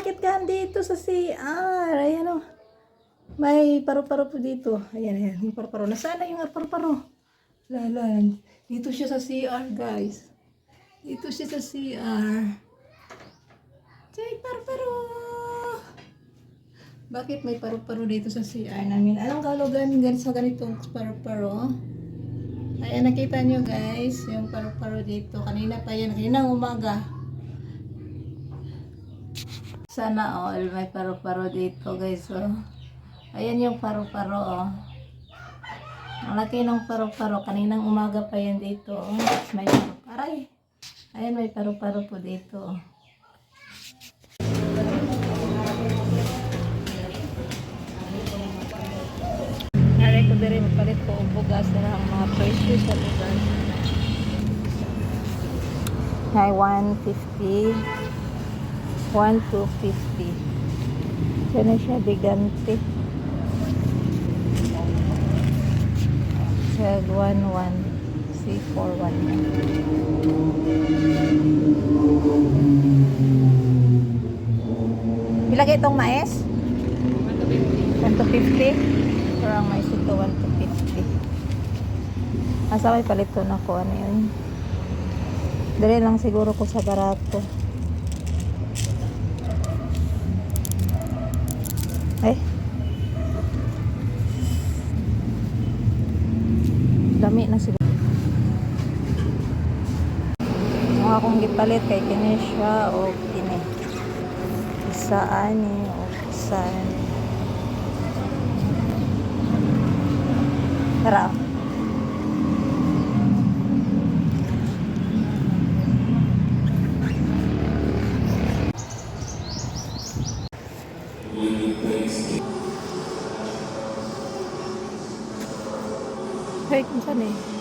bakit ka dito sa CR? Ayan o. May paru-paro po dito. Ayan, ayan. Yung paru-paro. Nasaan na yung paru-paro? Lalan. Dito siya sa CR, guys. Dito siya sa CR. Chay, paru-paro. Bakit may paru-paro dito sa CR namin? Anong kalugan sa ganitong paru-paro? Ayan, nakita nyo guys, yung paru-paro dito. Kanina pa yan, kaninang umaga. Sana all may paru-paro dito guys. Oh. Ayan yung paru-paro. Oh. Ang laki ng paru-paro. Kaninang umaga pa yan dito. Oh. May paru-paro. Aray! Ayan, may paru-paro po dito. Nari ko diri magpalit ko og bugas na ang mga presyo sa bugas. Hay 150. 1,250. Siya na siya bigante. Siya 11 C411. Ilagay itong mais? 1,250. Parang mais ito 1,250. Asa may palito na ko ano yun. Dali lang siguro ko sa barato. Dami na siguro. Mga akong gipalit kay Kinesha o kini. Isa ani o isa ani. Tara. Hey, kung saan eh?